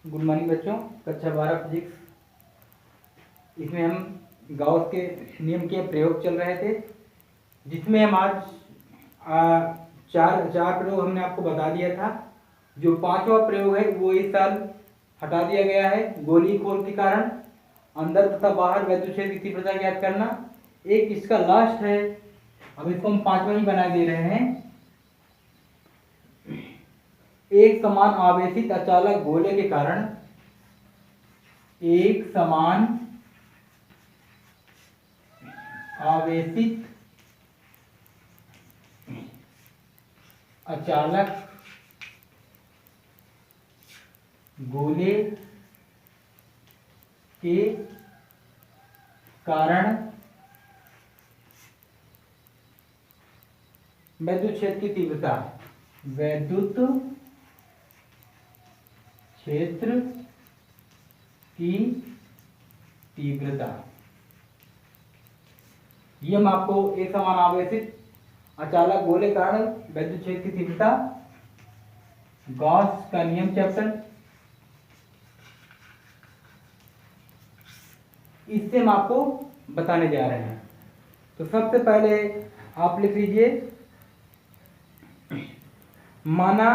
Good morning बच्चों। कक्षा 12 physics, इसमें हम गाउस के नियम के प्रयोग चल रहे थे, जिसमें हम आज चार प्रयोग हमने आपको बता दिया था। जो पांचवा प्रयोग है वो इस साल हटा दिया गया है। गोलीय खोल के कारण अंदर तथा बाहर वैद्युत क्षेत्र की तीव्रता ज्ञात करना। एक इसका लास्ट है, अब इसको हम पांचवा ही बना दे रहे हैं। एक समान आवेशित अचालक गोले के कारण एक समान आवेशित अचालक गोले के कारण वैद्युत क्षेत्र की तीव्रता, वैद्युत क्षेत्र की तीव्रता, ये हम आपको एक समान आवेशित अचालक गोले कारण वैद्युत क्षेत्र की तीव्रता, गॉस का नियम चैप्टर, इससे हम आपको बताने जा रहे हैं। तो सबसे पहले आप लिख लीजिए, माना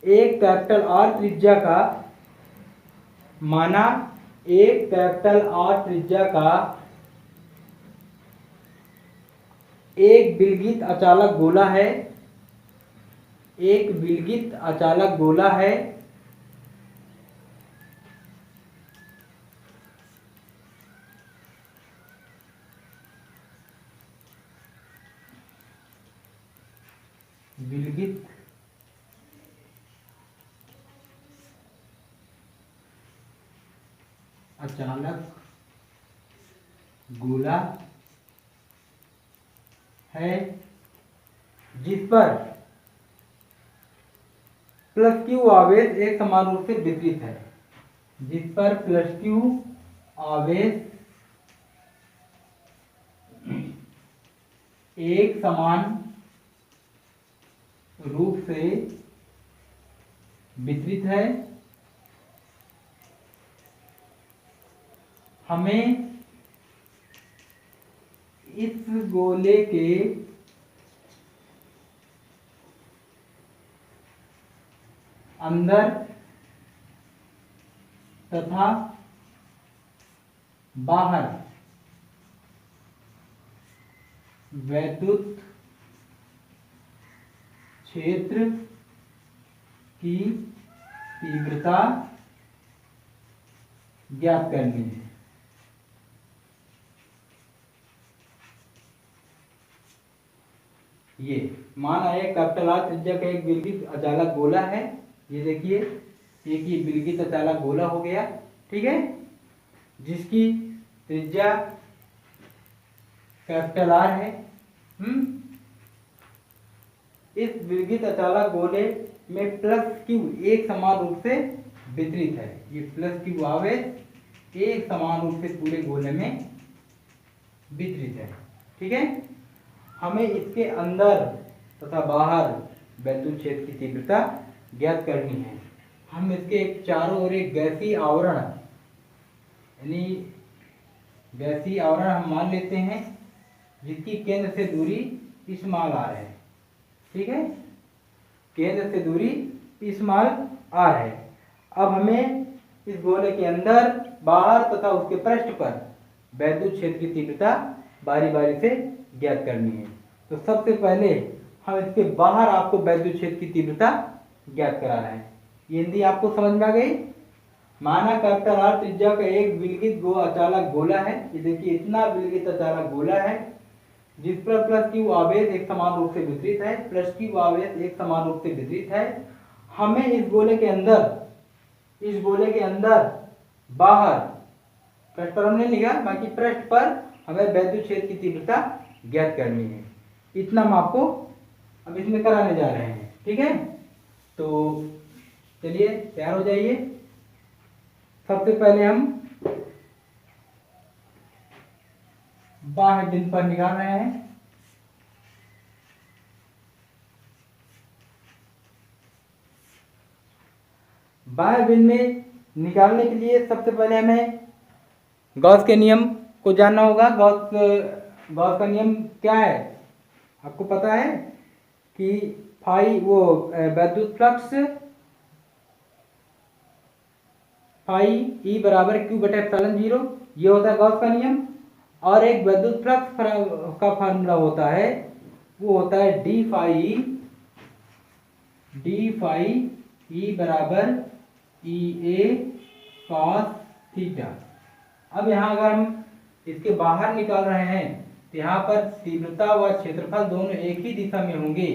एक कैपिटल आर त्रिज्या का, माना एक कैपिटल आर त्रिज्या का एक विलगित अचालक गोला है, एक विलगित अचालक गोला है विलगित अचालक गोला है जिस पर प्लस क्यू आवेश एक समान रूप से वितरित है, जिस पर प्लस क्यू आवेश एक समान रूप से वितरित है। हमें इस गोले के अंदर तथा बाहर वैद्युत क्षेत्र की तीव्रता ज्ञात करनी है। ये माना है कैपिटल आर त्रिज्या का एक विलगित अचालक गोला है। ये देखिए, एक ही विलगित अचालक गोला हो गया, ठीक है, जिसकी त्रिज्या कैपिटल आर है। इस विलगित अचालक गोले में प्लस क्यू एक समान रूप से वितरित है। ये प्लस क्यू आवेश एक समान रूप से पूरे गोले में वितरित है, ठीक है। हमें इसके अंदर तथा बाहर वैद्युत क्षेत्र की तीव्रता ज्ञात करनी है। हम इसके चारों ओर एक गैसीय आवरण, यानी गैसीय आवरण हम मान लेते हैं, जिसकी केंद्र से दूरी स्मॉल आर है, ठीक है, केंद्र से दूरी स्मॉल आर है। अब हमें इस गोले के अंदर, बाहर तथा उसके पृष्ठ पर वैद्युत क्षेत्र की तीव्रता बारी बारी से ज्ञात करनी है। तो सबसे पहले हम इसके बाहर आपको वैद्युत क्षेत्र की तीव्रता ज्ञात करा रहे हैं। ये हिंदी आपको समझ में आ गई। माना कैपिटल आर त्रिज्या का एक विलगित अचालक गोला है। ये देखिए, इतना विलगित अचालक गोला है जिस पर प्लस क्यू आवेश एक समान रूप से वितरित है, प्लस क्यू आवेश एक समान रूप से वितरित है। हमें इस गोले के अंदर बाहर, पृष्ठ पर हमने लिखा, बाकी पृष्ठ पर हमें वैद्युत क्षेत्र की तीव्रता ज्ञात करनी है। इतना हम आपको अब इसमें कराने जा रहे हैं, ठीक है। तो चलिए तैयार हो जाइए। सबसे पहले हम बाह्य बिंदु पर निकाल रहे हैं। बाह्य बिंदु में निकालने के लिए सबसे पहले हमें गॉस के नियम को जानना होगा। गॉस का नियम क्या है आपको पता है कि फाई वो विद्युत फ्लक्स फाई ई बराबर क्यू बटे एप्सिलॉन 0, ये होता है गॉस का नियम। और एक विद्युत फ्लक्स का फार्मूला होता है, वो होता है डी फाई ई बराबर ई ए कॉस थीटा। अब यहाँ अगर हम इसके बाहर निकाल रहे हैं तो यहाँ पर तीव्रता व क्षेत्रफल दोनों एक ही दिशा में होंगे,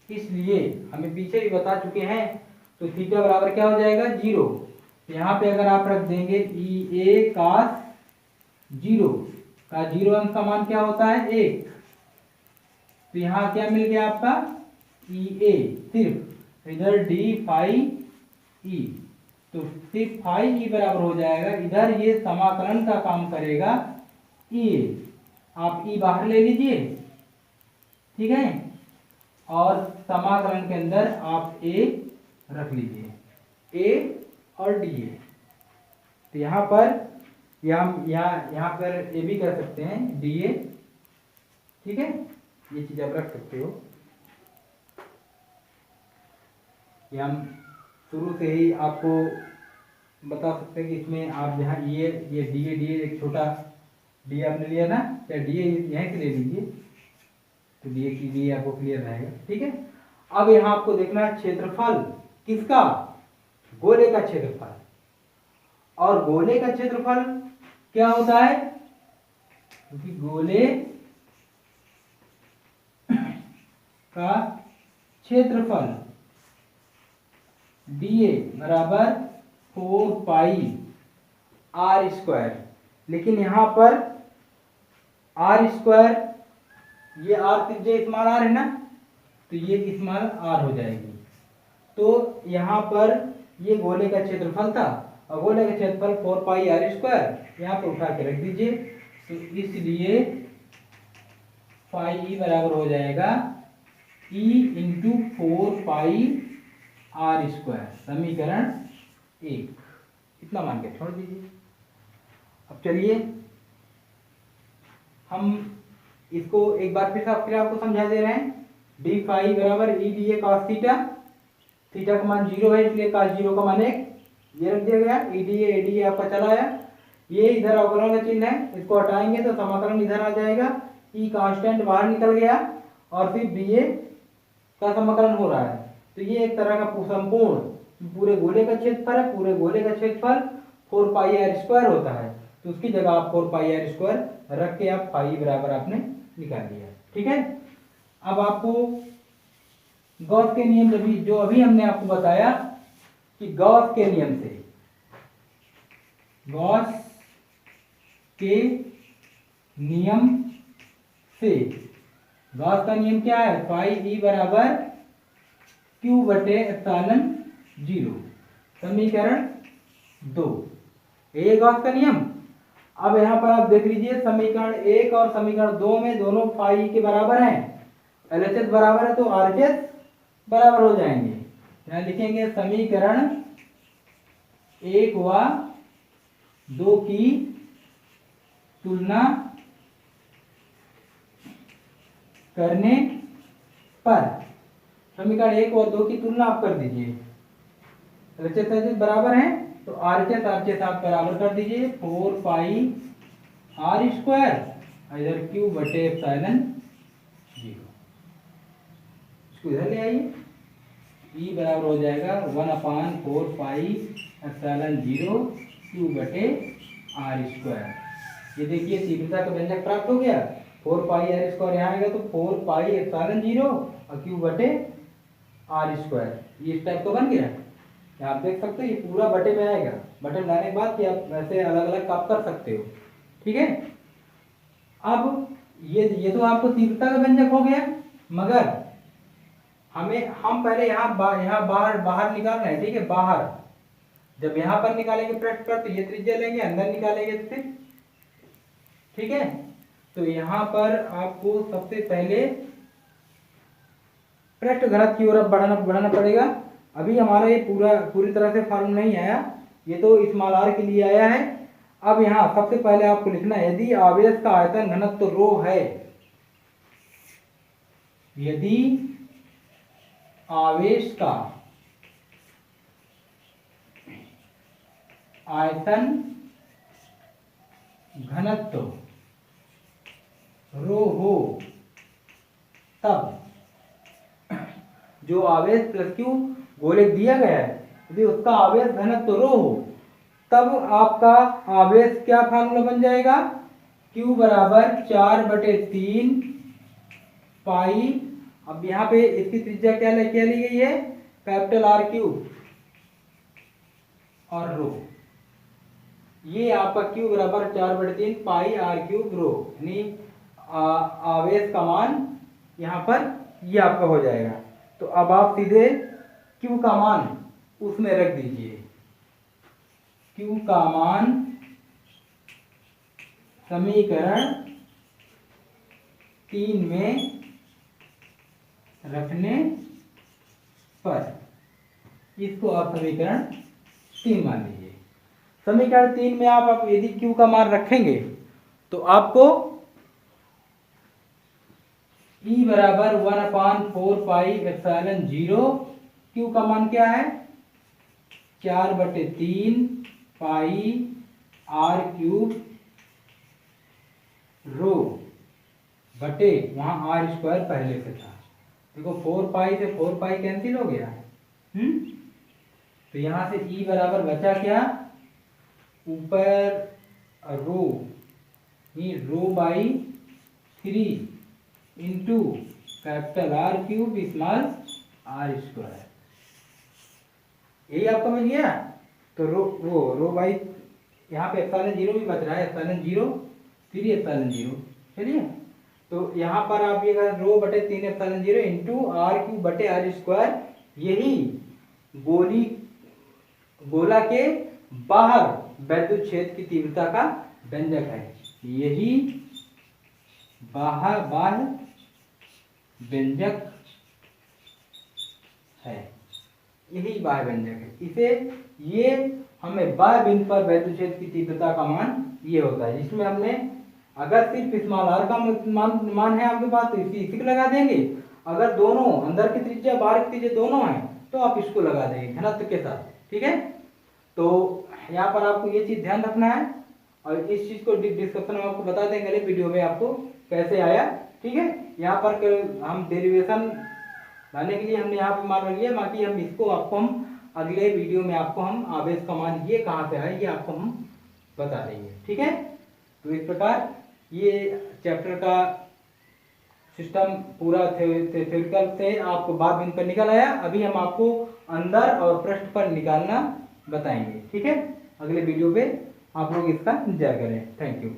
इसलिए हमें पीछे भी बता चुके हैं। तो थीटा बराबर क्या हो जाएगा 0। तो यहाँ पे अगर आप रख देंगे ई ए कॉस 0 का 0 अंश का मान क्या होता है 1। तो यहाँ क्या मिल गया आपका ई ए, सिर्फ इधर डी फाई ई, तो सिर्फ फाई ई बराबर हो जाएगा, इधर ये समाकलन का काम करेगा ई। आप ई बाहर ले लीजिए, ठीक है, और समाकलन के अंदर आप ए रख लीजिए, ए और डी ए। तो यहाँ पर यहाँ पर ए भी कर सकते हैं डी ए, ठीक है, ये चीज आप रख सकते हो। ये हम शुरू से ही आपको बता सकते हैं कि इसमें आप यहाँ ये डी ए एक छोटा डी आपने लिया ना, या डी ए यहीं से ले लीजिए, तो डी ए की डी आपको क्लियर रहेगा, ठीक है। अब यहाँ आपको देखना है क्षेत्रफल किसका, गोले का क्षेत्रफल। और गोले का क्षेत्रफल क्या होता है, क्योंकि गोले का क्षेत्रफल डी ए बराबर 4 पाई आर स्क्वायर, लेकिन यहाँ पर आर स्क्वायर, ये आर त्रिज्या स्मॉल आर है ना, तो ये स्मॉल आर हो जाएगी। तो यहाँ पर ये गोले का क्षेत्रफल था, और गोले का क्षेत्रफल 4 पाई आर स्क्वायर यहाँ पर उठा के रख दीजिए। तो इसलिए फाई ई बराबर हो जाएगा E into 4 pi r square, समीकरण 1। इतना मान के छोड़ दीजिए। अब चलिए हम इसको एक बार फिर आपको समझा दे रहे हैं। डी फाई बराबर E D A cos theta, theta का मान 0 है इसलिए कॉस 0 का मान 1, ये रख दिया गया। ई डी ए आपका चला आया, ये इधर अवकलन का चिन्ह है, इसको हटाएंगे तो समाकलन इधर आ जाएगा। ई कांस्टेंट बाहर निकल गया और फिर डी ए का समाकलन हो रहा है। तो ये एक तरह का संपूर्ण पूरे गोले का क्षेत्रफल है, पूरे गोले का क्षेत्रफल 4 पाई आर स्क्वायर होता है, तो उसकी जगह आप 4 पाई आर स्क्वायर रख के आप फाई बराबर आपने निकाल लिया, ठीक है। अब आपको गॉस के नियम जो अभी हमने आपको बताया कि गॉस के नियम से, गॉस के नियम से, गॉस का नियम क्या है, फाई ई बराबर क्यू बटे एप्सिलॉन 0, समीकरण 2, ये गॉस का नियम। अब यहाँ पर आप देख लीजिए समीकरण 1 और समीकरण 2 में दोनों फाई के बराबर हैं, एलएचएस बराबर है तो आरएचएस बराबर हो जाएंगे। यहाँ लिखेंगे समीकरण 1 व 2 की तुलना करने पर, समीकरण 1 और 2 की तुलना आप कर दीजिए, एलएचएस बराबर है तो आरएचएस आप बराबर कर दीजिए 4 पाई आर स्क्वायर इधर क्यू बटे एप्सिलॉन 0, इसको इधर ले आइए, ई बराबर हो जाएगा 1/4 पाई एप्सिलॉन 0 क्यू बटे आर स्क्वायर। ये देखिए तीव्रता का व्यंजक प्राप्त हो गया, 4 पाई आर स्क्वायर यहाँ आएगा तो 4 पाई एप्सिलॉन 0 और क्यू बटे आर स्क्वायर, ये इस टाइप का बन गया। आप देख सकते हो ये पूरा बटे में आएगा, बटे में लाने के बाद कि आप वैसे अलग अलग आप कर सकते हो, ठीक है। अब ये तो आपको तीव्रता का व्यंजक हो गया, मगर हम पहले यहाँ बाहर निकाल रहे हैं, ठीक है। बाहर जब यहाँ पर निकालेंगे पृष्ठ पर तो ये त्रिज्या लेंगे, अंदर निकालेंगे तो फिर, ठीक है। तो यहाँ पर आपको सबसे पहले पृष्ठ घनत्व की ओर बढ़ाना पड़ेगा। अभी हमारा ये पूरी तरह से फॉर्म नहीं आया, ये तो स्मॉल आर के लिए आया है। अब यहाँ सबसे पहले आपको लिखना है, यदि आवेश का आयतन घनत्व रो है, यदि आवेश का आयतन घनत्व रो हो, तब जो आवेश प्लस क्यू गोलेक दिया गया है, यदि उसका आवेश घनत्व रो हो, तब आपका आवेश क्या फार्मूला बन जाएगा, Q बराबर 4/3 पाई। अब यहाँ पे इसकी त्रिज्या क्या ली गई है, कैपिटल R क्यूब और रो। ये आपका Q बराबर 4/3 पाई R क्यूब रो, यानी आवेश का मान यहाँ पर ये आपका हो जाएगा। तो अब आप सीधे Q का मान उसमें रख दीजिए, Q का मान समीकरण 3 में रखने पर, इसको आप समीकरण 3 मान लीजिए। समीकरण 3 में आप यदि Q का मान रखेंगे तो आपको E बराबर 1/4 पाई एप्सिलॉन 0, Q का मान क्या है 4/3 पाई R क्यूब रो बटे, वहां R स्क्वायर पहले से था। देखो 4 पाई से 4 पाई कैंसिल हो गया, तो यहां से E बराबर बचा क्या, ऊपर रो, ये row by 3 into capital R cube small R square, यही आपको मिल गया। तो रो बाई, यहाँ पे एप्सिलॉन 0 भी बच रहा है, एप्सिलॉन 0 3 एप्सिलॉन 0। चलिए, तो यहाँ पर आप ये रो बटे 3 एप्सिलॉन 0 इंटू R क्यूब बटे R स्क्वायर, यही गोला के बाहर वैद्युत क्षेत्र की तीव्रता का व्यंजक है। यही बाह्य व्यंजक है, यही बाह्य व्यंजक है। इसे ये हमें बाह्य बिंदु पर वैद्युत क्षेत्र की तीव्रता का मान ये होता है, जिसमें हमने अगर सिर्फ स्मॉल आर का मान है आपके पास तो इसी को लगा देंगे, अगर दोनों अंदर की त्रिज्या बाहर की त्रिज्या दोनों है तो आप इसको लगा देंगे घनत्व के साथ। ठीक है, तो यहाँ पर आपको ये चीज ध्यान रखना है, और इस चीज को डिस्कशन में आपको बता देंगे अगले वीडियो में आपको कैसे आया। ठीक है, यहाँ पर हम डेरिवेशन लाने के लिए हमने यहाँ पे मान रख लिया, बाकी हम इसको आपको हम अगले वीडियो में आपको हम आवेश का मान ये कहाँ से आए ये आपको हम बता देंगे। ठीक है, तो इस प्रकार ये चैप्टर का सिस्टम पूरा थ्योरेटिकल से आपको बाद बिंदु पर निकल आया। अभी हम आपको अंदर और पृष्ठ पर निकालना बताएंगे। ठीक है, अगले वीडियो पे आप लोग इसका इंतजार करें। Thank you.